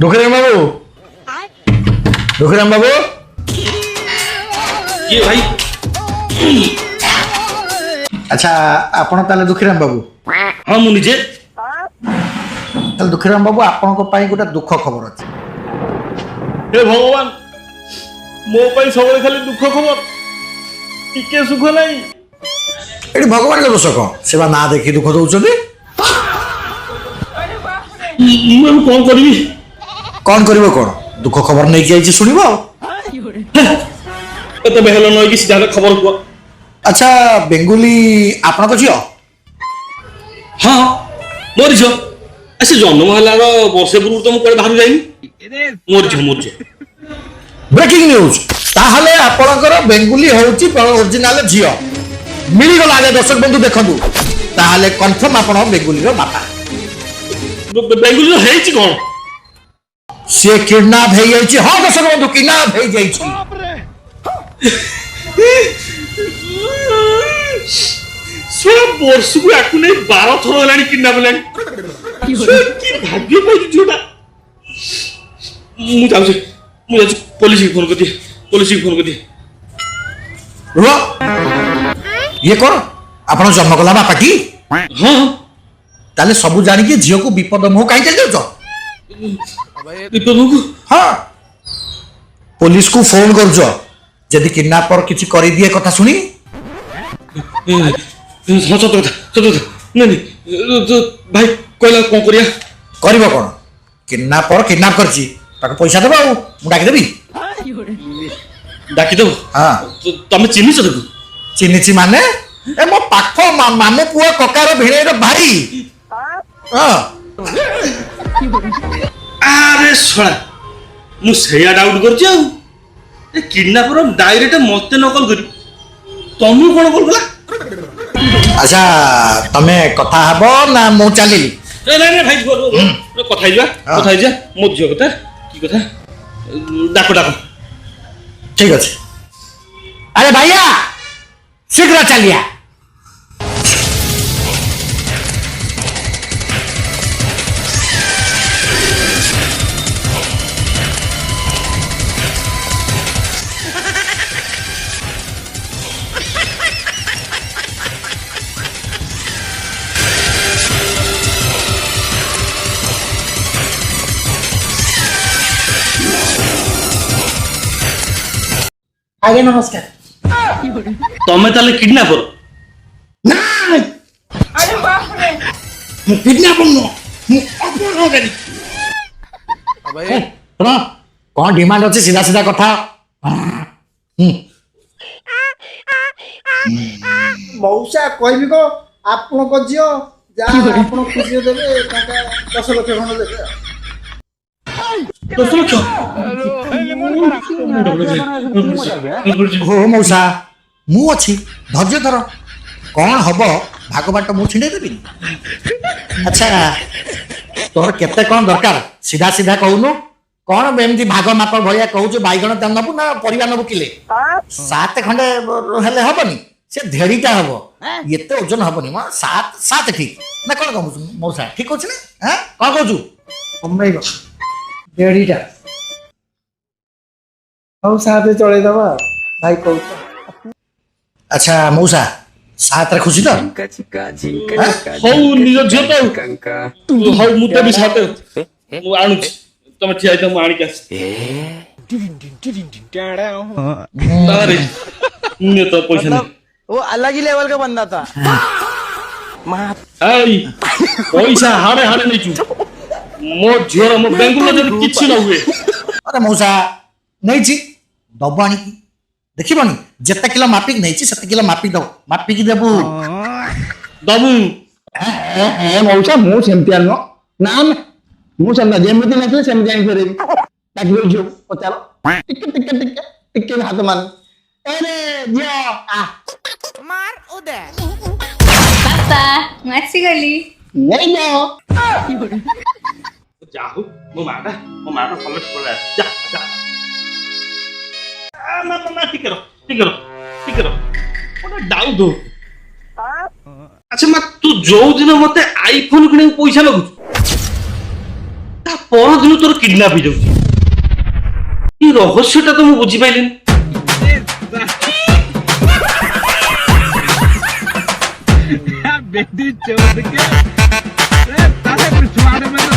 दुखराम बाबू दुखराम बाबू ये भाई अच्छा आपण ताले दुखराम बाबू हाँ मु निजे ताले दुखराम बाबू आपण को पाई गोटा दुख खबर अछि हे भगवान मो पाई सबले खाली दुख खबर टिके सुख नहीं एठी भगवान के दोष कौन सेवा ना देखी दुख दउछथि मैं कौन करी कौन करिवो कोन दुख खबर नै कि आइछि सुनिबो तो बेहलो नय कि सीधा खबर को अच्छा बेंगुली आपण को जियो हाँ मोर झो ऐसे जन्म हलार वर्षे पूर्व तो मुझे बाहर जाइनी मोर झो ब्रेकिंग न्यूज ताहले आपणकर बेंगुली होउछि ओरिजिनल जियो मिली गला आगे दर्शक बंधु देखंतु ताहले कंफर्म आपण बेंगुली रो बापा बेंगुली है कौन से किडनैप हो जाइछि हां दर्शक बंधु किडनैप हो जाइछि सब वर्ष को आकु नहीं 12 थर हलानी किडनैप हलानी की भाग्य कोई झूठा मुझे पुलिस की फोन कर दी रुआ ये कौन आपण जन्म कला बापा की हाँ ताले सब जानी के झियो को विपद मोह काई चल जाउछ विपद को हाँ पुलिस को फोन करछ जदि किडनैपर किछि करि दिए कथा सुनी सत नहीं भाई कहला कौन करिया करबो कोन किडनैपर किडनैप करछि ताके पैसा देबो मु डाकी देबी डाकी दो हाँ तमे चिन्हिस देखो चिन्हिछि माने ए मो पाख मामू पुआ ककार भिणेर भाई हाँ अरे सोळा मु सेया डाउट करछि आ ए किडनैपर डायरेक्ट मते नकल करी तमु कोन कॉल कला अच्छा तमे कथा हबो ना मु चलिली नहीं भाई कथा ही जा मो झियो कथा की कथा डाको ठीक अच्छे अरे भैया शीघ्र चलिए आगे नमस्कार तमे ताले किडनैपर नहीं अरे बाप रे मु किडनैपर नो मु अपराधी भाई सुनो कौन डिमांड अच्छे सीधा सीधा कथा मौसा कहबी को आपण को जियो जा आपण खुशी देबे काका 10 लाख खंड देबे 10 लाख हो मौसा मु अच्छी धैर्य धर कौन हम भागबाट मु छिंडे देबी अच्छा तोर केते कौन दरकार सीधा सीधा कहूनु कौन एमती भाग माप भैया कहूछु बैगण तेल नबु ना परिवा नबु किले 7 खंडे हेले हबनी से धेड़ीटा हबो एते ओजन हबनी म 7 ठीक ना कौन कहूछु मौसा ठीक होछ ना हां कौन कहूछु कमैगो डेडीटा हौ साथे चले दबा भाई कहू अच्छा मौसा 7 रे खुशी तो हौ निज झियो तो हौ मुते भी साथे मु आनु तमे ठिया त मु आनी के अरे ने तो पैसा नहीं वो अलग ही लेवल का बंदा था आई पैसा हारे हारे नहीं छु मो झियो मो बेंगुलो जब किछि न हुए अरे मौसा नहीं छी दबाणी की देखिबनी जेते किलो मापिक नहीं छी सेते किलो मापिक दो मापिक देबू दबु ए मौसा मु सेमती आनो ना मु सेमना जेमती नथले सेमती आनी करेबी ताकि जो पचारो टिक हाथ मान अरे जो आ मार उदय पापा मासी गली नहीं जाओ जाहु मो माटा कॉलेज पड़ा जा जा ना ठीक करो ओटा डाउट हो अच्छा मा तू जो दिन मते आईफोन किने पैसा लगु ता ପରଦିନ ତୋର କିଡନାପ ହେଇଯାଉଛି এই রহস্যটা তো ମୁଁ ବୁଝିପାଇଲିନି। बेटी चोद के